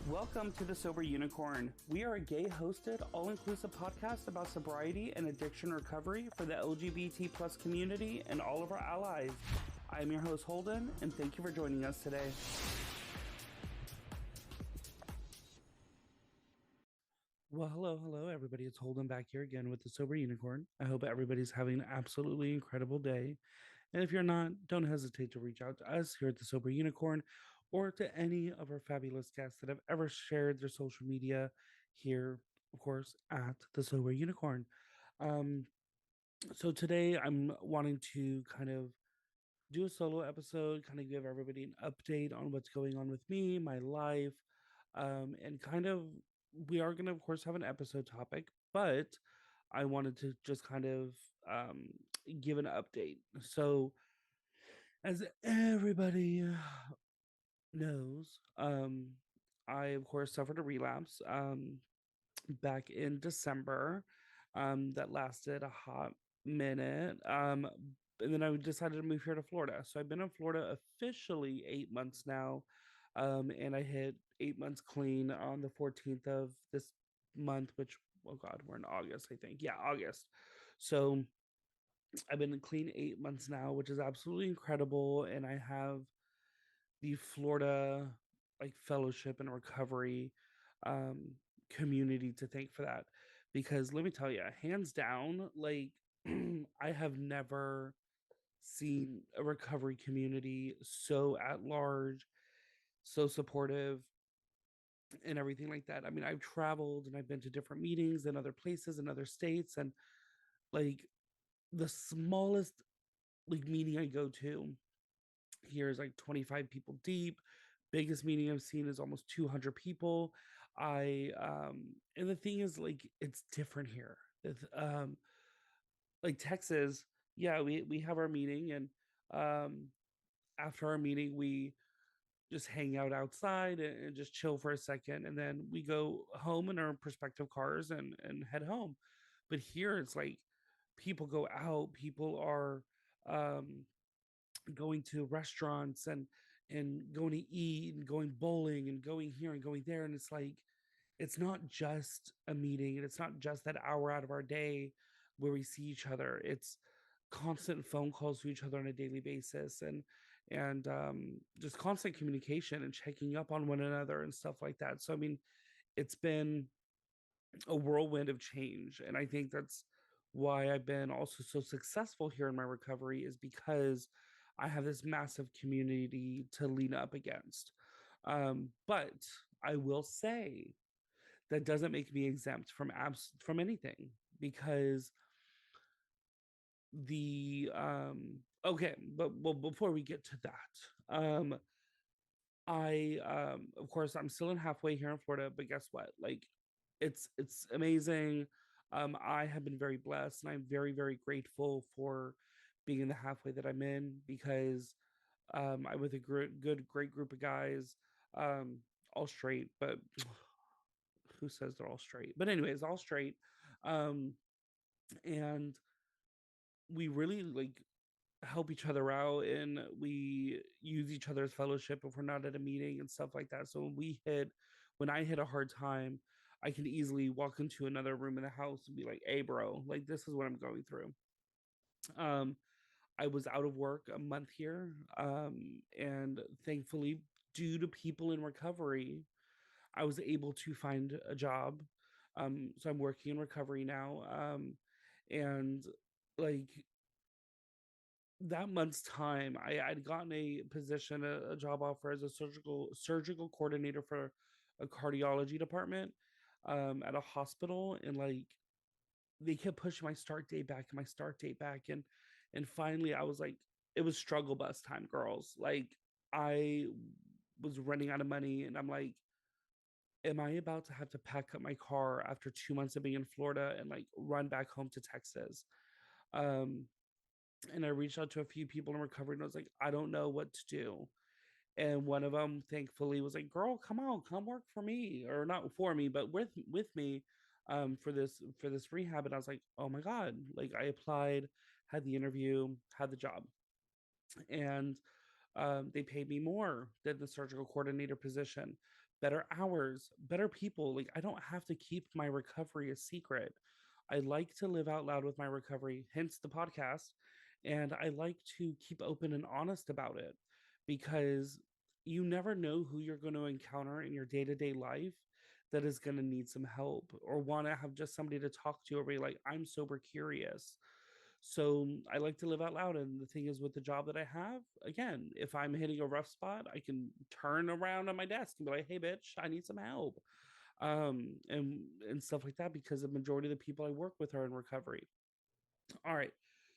Welcome to the Sober Unicorn. We are a gay-hosted, all-inclusive podcast about sobriety and addiction recovery for the LGBT plus community and all of our allies. I'm your host, Holden, and thank you for joining us today. Well, hello, everybody. It's Holden back here again with the Sober Unicorn. I hope everybody's having an absolutely incredible day. And if you're not, don't hesitate to reach out to us here at the Sober Unicorn or to any of our fabulous guests that have ever shared their social media here, of course, at the Sober Unicorn. Um, so today I'm wanting to kind of do a solo episode, kind of give everybody an update on what's going on with me, my life, and kind of we are going to, of course, have an episode topic, but I wanted to just kind of um, give an update. So, as everybody knows, I, of course, suffered a relapse back in December that lasted a hot minute. And then I decided to move here to Florida. So I've been in Florida officially 8 months now. And I hit 8 months clean on the 14th of this month, which, oh God, we're in August, I think. Yeah, August. So I've been clean 8 months now, which is absolutely incredible. And I have the Florida like fellowship and recovery um, community to thank for that. Because let me tell you, hands down, like I have never seen a recovery community so at large, so supportive, and everything like that. I mean, I've traveled and I've been to different meetings in other places in other states, and like the smallest like meeting I go to here is like 25 people deep. Biggest meeting I've seen is almost 200 people. And the thing is, like, it's different here. Like Texas, yeah, we have our meeting, and um after our meeting we just hang out outside and just chill for a second, and then we go home in our respective cars and head home. But here it's like people go out, people are um going to restaurants and going to eat and going bowling and going here and going there, and it's like it's not just a meeting and it's not just that hour out of our day where we see each other. It's constant phone calls to each other on a daily basis, and just constant communication and checking up on one another and stuff like that. So I mean, it's been a whirlwind of change, and I think that's why I've been also so successful here in my recovery, is because I have this massive community to lean up against. But I will say that doesn't make me exempt from from anything, because the okay, but well, before we get to that, I of course I'm still in halfway here in Florida, but guess what? Like it's amazing. I have been very blessed, and I'm very grateful for being in the halfway that I'm in, because I'm with a great group of guys, um, all straight, but who says they're all straight? But anyways, all straight. Um, and we really like help each other out, and we use each other's fellowship if we're not at a meeting and stuff like that. So when I hit a hard time, I can easily walk into another room in the house and be like, hey bro, like this is what I'm going through. um I was out of work a month here, and thankfully, due to people in recovery, I was able to find a job. So I'm working in recovery now, and like that month's time, I'd gotten a position, a job offer as a surgical coordinator for a cardiology department at a hospital, and like they kept pushing my start date back and my start date back, and finally I was like, it was struggle bus time, girls. Like I was running out of money, and I'm like, am I about to have to pack up my car after 2 months of being in Florida and like run back home to Texas? Um, and I reached out to a few people in recovery, and I was like, I don't know what to do. And one of them, thankfully, was like, "Girl, come on, come work for me, or not for me, but with me, for this rehab." And I was like, "Oh my god!" Like I applied, had the interview, had the job, and they paid me more than the surgical coordinator position. better hours, better people. Like, I don't have to keep my recovery a secret. I like to live out loud with my recovery, hence the podcast. And I like to keep open and honest about it because you never know who you're going to encounter in your day to day life that is going to need some help or want to have just somebody to talk to or be like, I'm sober curious. So I like to live out loud. And the thing is, with the job that I have, again, if I'm hitting a rough spot, I can turn around on my desk and be like, hey, bitch, I need some help. And stuff like that because the majority of the people I work with are in recovery. All right.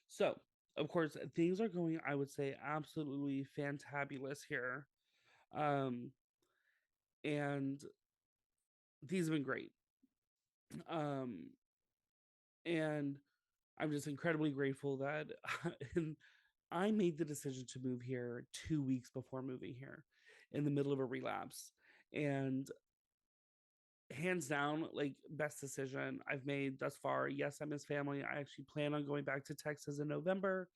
So, of course, things are going, I would say, absolutely fantabulous here. Um, and these have been great. Um, and I'm just incredibly grateful that and I made the decision to move here 2 weeks before moving here in the middle of a relapse. And hands down, like, best decision I've made thus far. Yes, I miss family. I actually plan on going back to Texas in November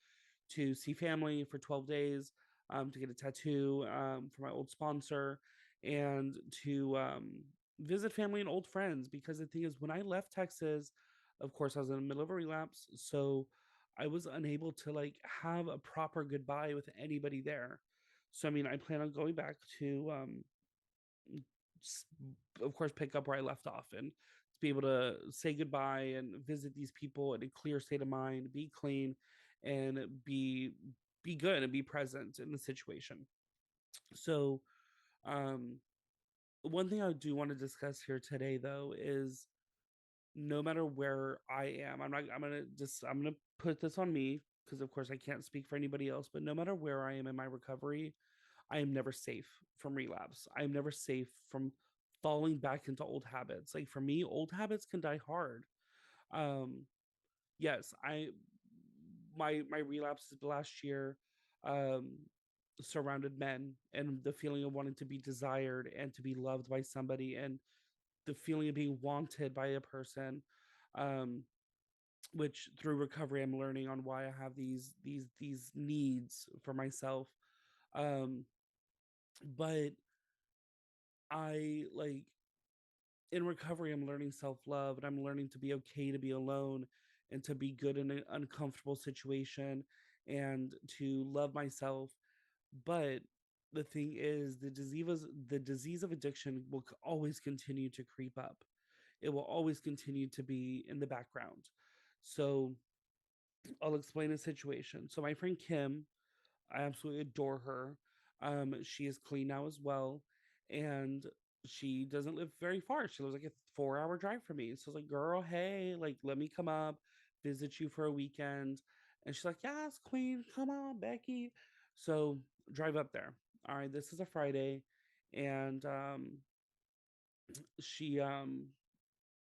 to see family for 12 days, to get a tattoo, for my old sponsor, and to visit family and old friends. Because the thing is, when I left Texas, of course, I was in the middle of a relapse. So I was unable to like have a proper goodbye with anybody there. So, I mean, I plan on going back to, of course, pick up where I left off and to be able to say goodbye and visit these people in a clear state of mind, be clean, and be good and be present in the situation. So, um, one thing I do want to discuss here today, though, is no matter where I am, I'm gonna put this on me because, of course, I can't speak for anybody else. But no matter where I am in my recovery, I am never safe from relapse. I am never safe from falling back into old habits. Like, for me, old habits can die hard. Um, yes, my relapses last year, um, surrounded men and the feeling of wanting to be desired and to be loved by somebody and the feeling of being wanted by a person. Um, which through recovery I'm learning on why I have these needs for myself. Um, but I like in recovery, I'm learning self love and I'm learning to be okay to be alone and to be good in an uncomfortable situation and to love myself. But the thing is, the disease of addiction will always continue to creep up. It will always continue to be in the background. So I'll explain a situation. So my friend Kim, I absolutely adore her. She is clean now as well, and she doesn't live very far. She lives like a 4 hour drive from me. So I was like, girl, hey, like, let me come up, visit you for a weekend. And she's like, yes, Queen, come on, Becky. So drive up there. All right, this is a Friday, and she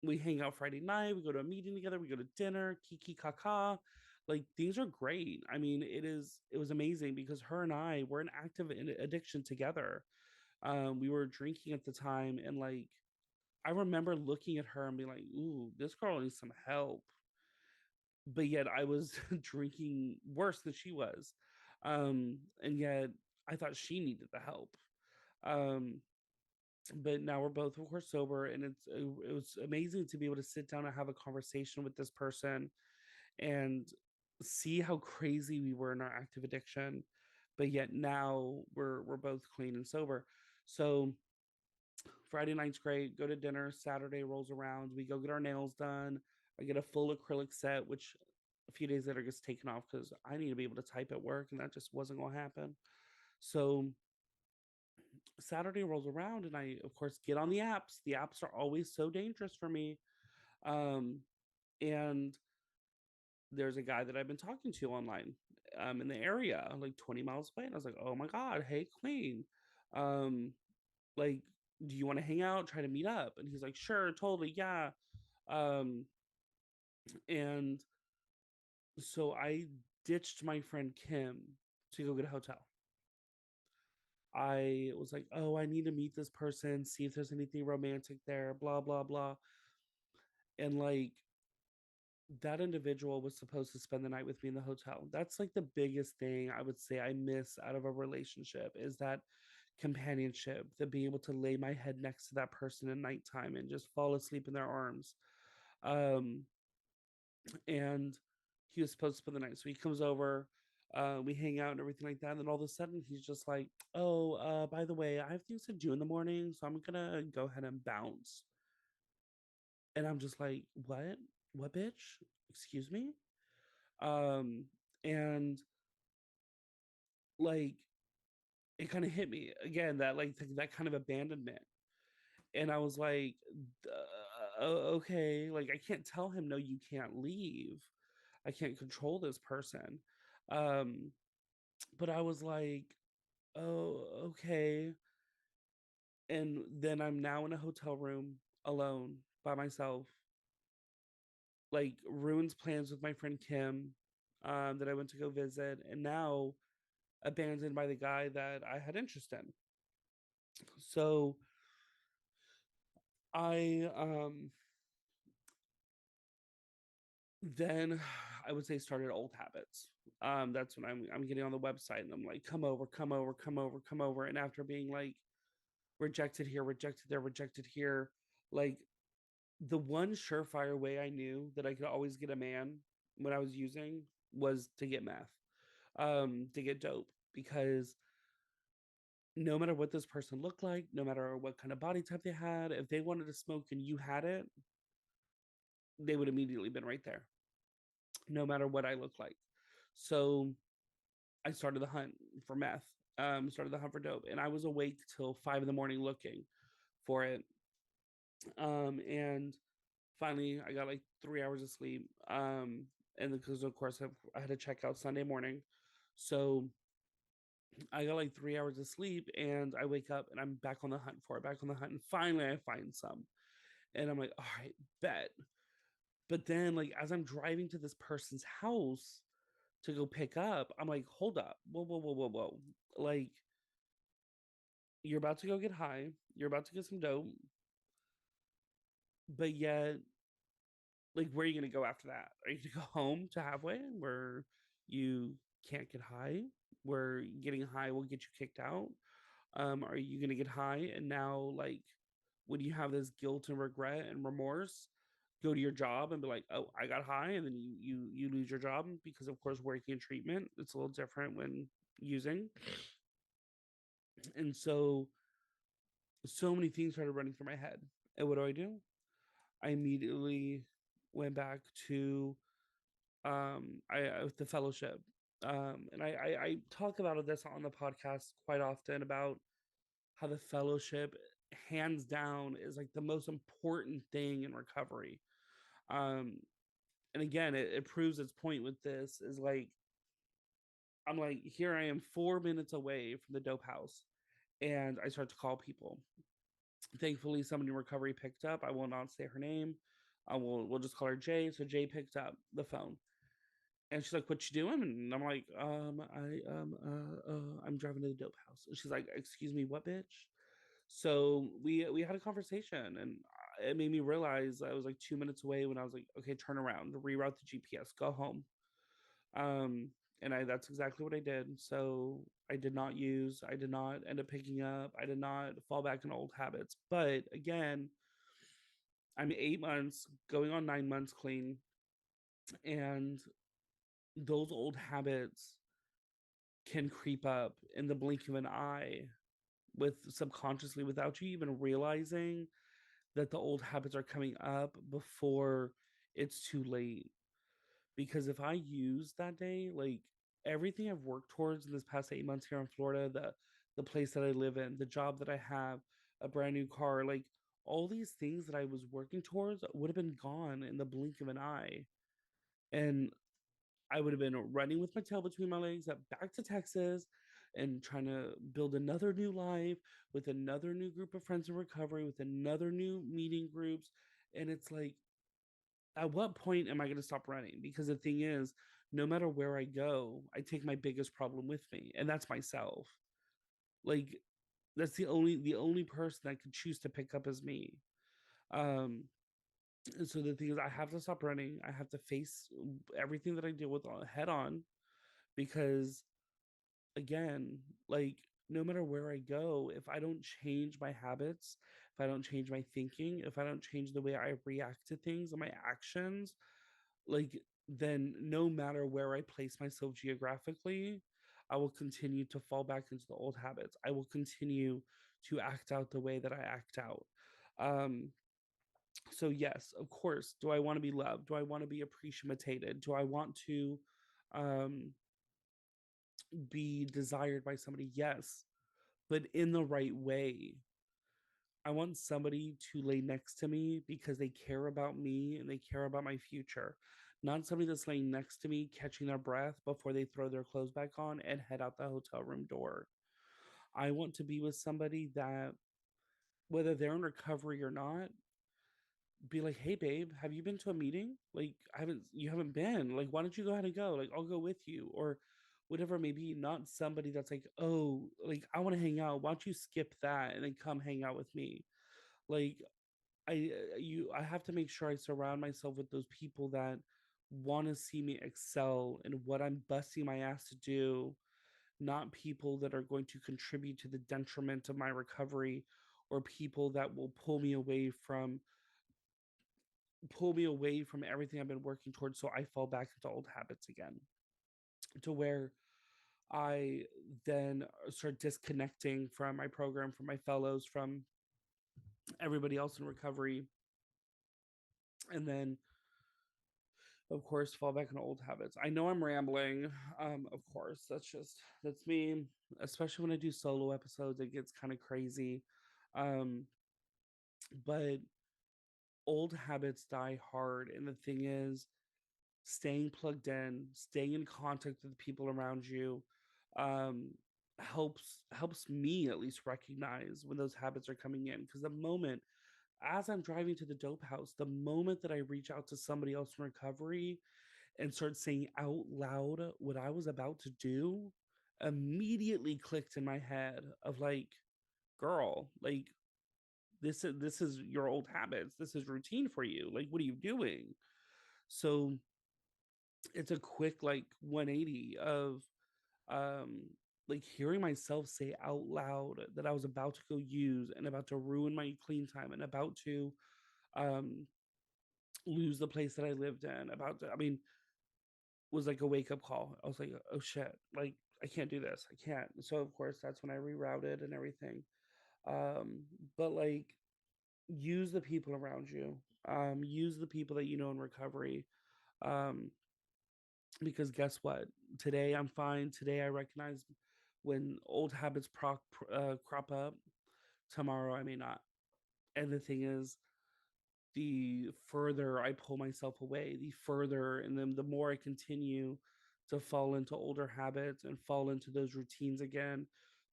we hang out Friday night, we go to a meeting together, we go to dinner, kiki kaka. Like, things are great. I mean, it was amazing because her and I were in active addiction together. We were drinking at the time, and like I remember looking at her and being like, ooh, this girl needs some help. But yet I was drinking worse than she was. And yet I thought she needed the help. Um, but now we're both, of course, sober, and it was amazing to be able to sit down and have a conversation with this person and see how crazy we were in our active addiction, but yet now we're both clean and sober. So Friday night's great, go to dinner. Saturday rolls around, we go get our nails done. I get a full acrylic set, which a few days later gets taken off because I need to be able to type at work, and that just wasn't going to happen. So Saturday rolls around, and I, of course, get on the apps. The apps are always so dangerous for me. Um, and there's a guy that I've been talking to online, in the area, like 20 miles away. And I was like, oh my God, hey, Queen. Um, like, do you want to hang out, try to meet up? And he's like, sure, totally, yeah. Um, and so I ditched my friend Kim to go get a hotel. I was like, oh, I need to meet this person, see if there's anything romantic there, blah, blah, blah. And like, that individual was supposed to spend the night with me in the hotel. That's like the biggest thing I would say I miss out of a relationship is that companionship, to be able to lay my head next to that person at nighttime and just fall asleep in their arms. Um, and he was supposed to spend the night. So he comes over, we hang out and everything like that. And then all of a sudden he's just like, oh, by the way, I have things to do in the morning, so I'm gonna go ahead and bounce. And I'm just like, what? What, bitch? Excuse me? Um, and like it kind of hit me again, that like that kind of abandonment. And I was like, okay, like I can't tell him, no, you can't leave. I can't control this person. Um, but I was like, oh, okay. And then I'm now in a hotel room alone by myself, like ruins plans with my friend Kim, that I went to go visit, and now abandoned by the guy that I had interest in. So I then I would say started old habits. That's when I'm getting on the website and I'm like, come over, come over, come over, come over. And after being like rejected here, rejected there, rejected here, like the one surefire way I knew that I could always get a man when I was using was to get meth, to get dope, because no matter what this person looked like, no matter what kind of body type they had, if they wanted to smoke and you had it, they would immediately been right there, no matter what I looked like. So I started the hunt for meth, started the hunt for dope, and I was awake till 5 in the morning looking for it. And finally, I got like 3 hours of sleep. And because of course I had to check out Sunday morning, so I got like 3 hours of sleep, and I wake up and I'm back on the hunt for it, back on the hunt, and finally I find some, and I'm like, all right, bet. But then, like, as I'm driving to this person's house to go pick up, I'm like, hold up, whoa, whoa, whoa, whoa, whoa, like you're about to go get high, you're about to get some dope, but yet, like, where are you gonna go after that? Are you gonna go home to halfway where you can't get high, where getting high will get you kicked out? Are you gonna get high and now, like, when you have this guilt and regret and remorse, go to your job and be like, oh, I got high, and then you lose your job? Because of course working in treatment, it's a little different when using. And so many things started running through my head. And what do? I immediately went back to the fellowship. And I talk about this on the podcast quite often about how the fellowship, hands down, is like the most important thing in recovery. Um, and again, it proves its point with this, is like, I'm like, here I am 4 minutes away from the dope house, and I start to call people. Thankfully, somebody in recovery picked up. I will not say her name. We'll just call her Jay. So Jay picked up the phone, and she's like, "What you doing?" And I'm like, I'm driving to the dope house." And she's like, "Excuse me, what, bitch?" So we had a conversation, and it made me realize I was like 2 minutes away when I was like, "Okay, turn around, reroute the GPS, go home." Um, and I that's exactly what I did. So I did not use. I did not end up picking up. I did not fall back in old habits. But again, I'm 8 months, going on 9 months clean, and those old habits can creep up in the blink of an eye, with subconsciously, without you even realizing that the old habits are coming up before it's too late. Because if I use that day, like everything I've worked towards in this past 8 months here in Florida, the place that I live in, the job that I have, a brand new car, like all these things that I was working towards would have been gone in the blink of an eye. And I would have been running with my tail between my legs up back to Texas and trying to build another new life with another new group of friends in recovery, with another new meeting groups. And it's like, at what point am I going to stop running? Because the thing is, no matter where I go, I take my biggest problem with me, and that's myself. Like, that's the only person that could choose to pick up is me. Um, and so the thing is, I have to stop running. I have to face everything that I deal with head on, because again, like no matter where I go, if I don't change my habits, if I don't change my thinking, if I don't change the way I react to things and my actions, like, then no matter where I place myself geographically, I will continue to fall back into the old habits. I will continue to act out the way that I act out. Um, so yes, of course, do I want to be loved? Do I want to be appreciated? Do I want to um be desired by somebody? Yes, but in the right way. I want somebody to lay next to me because they care about me and they care about my future. Not somebody that's laying next to me, catching their breath before they throw their clothes back on and head out the hotel room door. I want to be with somebody that, whether they're in recovery or not, be like, hey, babe, have you been to a meeting? Like, you haven't been. Like, why don't you go ahead and go? Like, I'll go with you. Or whatever it may be, not somebody that's like, oh, like, I want to hang out. Why don't you skip that and then come hang out with me? Like, I have to make sure I surround myself with those people that want to see me excel in what I'm busting my ass to do, not people that are going to contribute to the detriment of my recovery or people that will pull me away from everything I've been working towards so I fall back into old habits again. To where I then start disconnecting from my program, from my fellows, from everybody else in recovery, and then of course fall back into old habits. I know I'm rambling. Of course, that's me. Especially when I do solo episodes, it gets kind of crazy. Um, but old habits die hard, and the thing is, staying plugged in, staying in contact with the people around you, um, helps me at least recognize when those habits are coming in. Because the moment, as I'm driving to the dope house, the moment that I reach out to somebody else in recovery and start saying out loud what I was about to do, immediately clicked in my head of like, girl, like, this is your old habits. This is routine for you. Like, what are you doing? So it's a quick like 180 of um like hearing myself say out loud that I was about to go use and about to ruin my clean time and about to um lose the place that I lived in, about to, I mean, was like a wake up call. I was like, oh shit, like I can't do this. I can't. So of course that's when I rerouted and everything. Um, but like, use the people around you. Use the people that you know in recovery. Um, because guess what? Today I'm fine. Today I recognize when old habits crop up. Tomorrow I may not. And the thing is, the further I pull myself away, the further and then the more I continue to fall into older habits and fall into those routines again,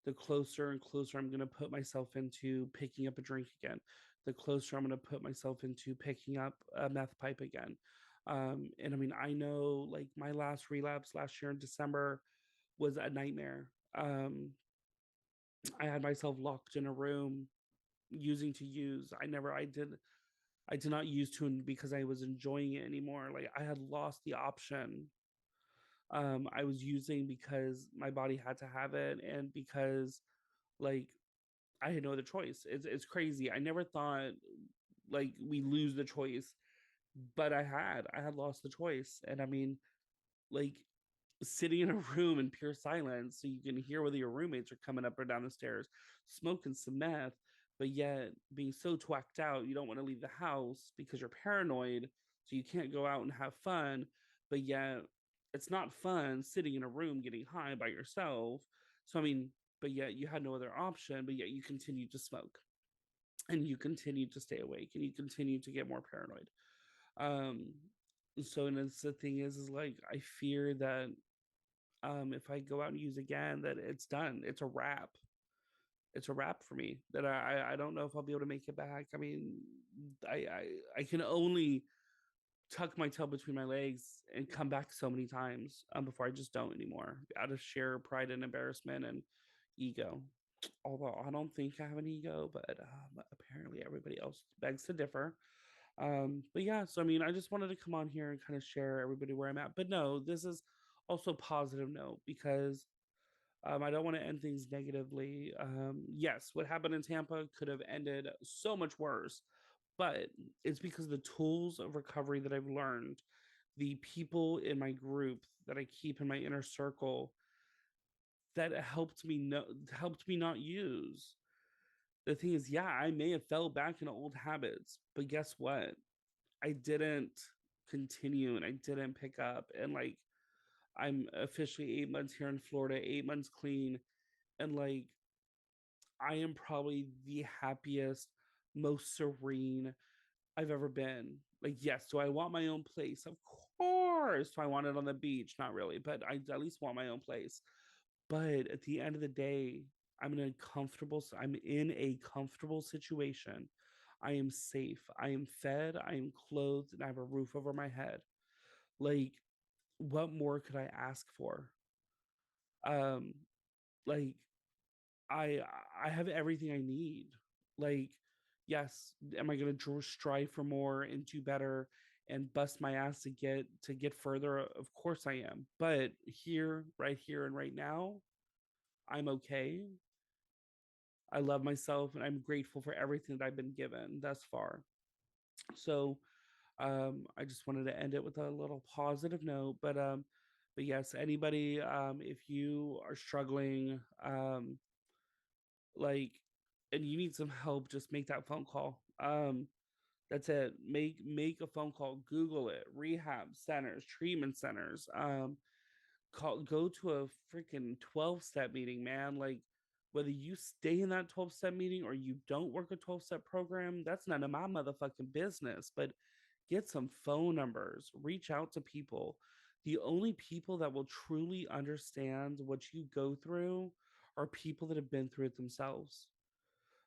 the closer and closer I'm going to put myself into picking up a drink again, the closer I'm going to put myself into picking up a meth pipe again. And I mean, I know like my last relapse last year in December was a nightmare. I had myself locked in a room using to use. I did not use to because I was enjoying it anymore. Like I had lost the option. I was using because my body had to have it and because like I had no other choice. It's crazy. I never thought like we lose the choice, but I had lost the choice. And I mean, like sitting in a room in pure silence so you can hear whether your roommates are coming up or down the stairs, smoking some meth, but yet being so twacked out, you don't want to leave the house because you're paranoid. So you can't go out and have fun, but yet it's not fun sitting in a room getting high by yourself. So, I mean, but yet you had no other option, but yet you continue to smoke and you continue to stay awake and you continue to get more paranoid. Um, so, and it's the thing is like, I fear that if I go out and use again, that it's done. It's a wrap. It's a wrap for me. That I don't know if I'll be able to make it back. I mean, I can only tuck my tail between my legs and come back so many times before I just don't anymore out of sheer pride and embarrassment and ego. Although I don't think I have an ego, but apparently everybody else begs to differ. But yeah, so I mean, I just wanted to come on here and kind of share everybody where I'm at. But no, this is also a positive note because I don't want to end things negatively. Yes, what happened in Tampa could have ended so much worse, but it's because of the tools of recovery that I've learned, the people in my group that I keep in my inner circle that helped me not use. The thing is, yeah, I may have fell back into old habits, but guess what? I didn't continue and I didn't pick up. And like, I'm officially 8 months here in Florida, 8 months clean. And like, I am probably the happiest, most serene I've ever been. Like, yes, do I want my own place? Of course. Do I want it on the beach? Not really, but I at least want my own place. But at the end of the day, I'm in a comfortable situation. I am safe. I am fed. I am clothed, and I have a roof over my head. Like, what more could I ask for? Um, like I I have everything I need. Like, yes, am I gonna strive for more and do better and bust my ass to get further? Of course I am. But here, and right now, I'm okay. I love myself and I'm grateful for everything that I've been given thus far. So I just wanted to end it with a little positive note. But yes, anybody, if you are struggling, like, and you need some help, just make that phone call. That's it. Make a phone call. Google it. Rehab centers, treatment centers. Go to a freaking 12-step meeting, man. Like, whether you stay in that 12-step meeting or you don't work a 12-step program, that's none of my motherfucking business. But get some phone numbers, reach out to people. The only people that will truly understand what you go through are people that have been through it themselves.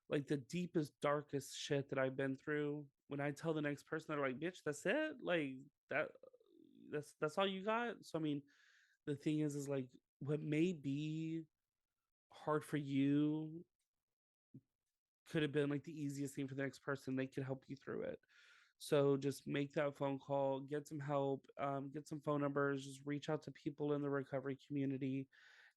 Like, the deepest, darkest shit that I've been through, when I tell the next person, they're like, bitch, that's it? Like, that that's all you got? So I mean, the thing is like, what may be hard for you could have been like the easiest thing for the next person. They could help you through it. So just make that phone call, get some help, get some phone numbers, just reach out to people in the recovery community,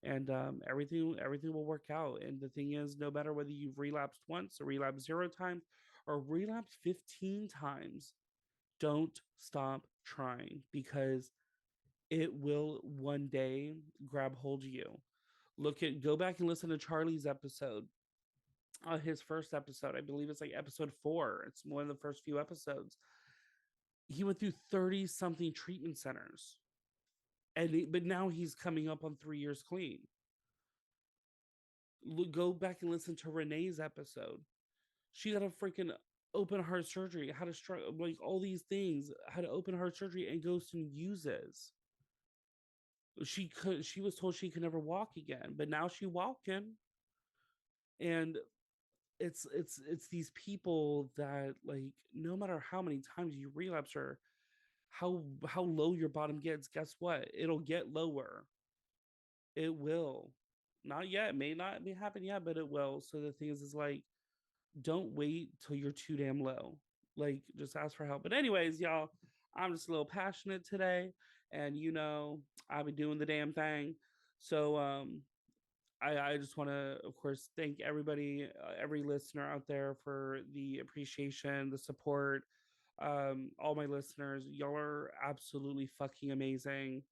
and everything will work out. And the thing is, no matter whether you've relapsed once or relapsed 0 times or relapsed 15 times, don't stop trying, because it will one day grab hold of you. Go back and listen to Charlie's episode, his first episode. I believe it's like episode 4. It's one of the first few episodes. He went through 30 something treatment centers, but now he's coming up on 3 years clean. Go back and listen to Renee's episode. She got a freaking open heart surgery, how to like all these things, how to open heart surgery, and goes and uses. She was told she could never walk again, but now she walking. And it's these people that, like, no matter how many times you relapse or how low your bottom gets, guess what? It'll get lower. It will. Not yet. It may not be happening yet, but it will. So the thing is like, don't wait till you're too damn low. Like, just ask for help. But anyways, y'all, I'm just a little passionate today, and I've been doing the damn thing. So I just want to, of course, thank everybody, every listener out there for the appreciation, the support. All my listeners, y'all are absolutely fucking amazing.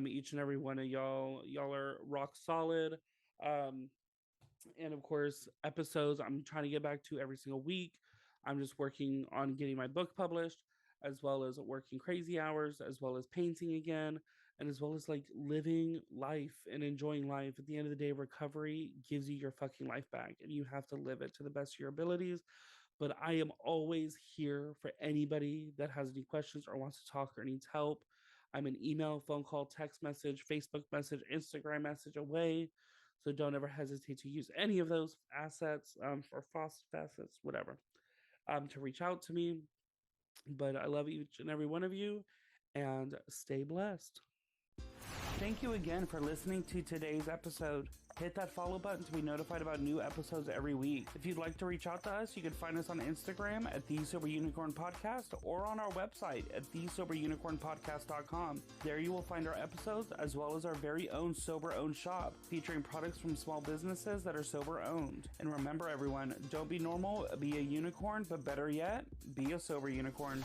Each and every one of y'all are rock solid. Um, and of course, episodes I'm trying to get back to every single week. I'm just working on getting my book published, as well as working crazy hours, as well as painting again, and as well as like living life and enjoying life. At the end of the day, recovery gives you your fucking life back, and you have to live it to the best of your abilities. But I am always here for anybody that has any questions or wants to talk or needs help. I'm an email, phone call, text message, Facebook message, Instagram message away. So don't ever hesitate to use any of those assets, or FOSS facets, whatever, to reach out to me. But I love each and every one of you, and stay blessed. Thank you again for listening to today's episode. Hit that follow button to be notified about new episodes every week. If you'd like to reach out to us, you can find us on Instagram at The Sober Unicorn Podcast or on our website at thesoberunicornpodcast.com. There you will find our episodes as well as our very own sober-owned shop featuring products from small businesses that are sober-owned. And remember everyone, don't be normal, be a unicorn, but better yet, be a sober unicorn.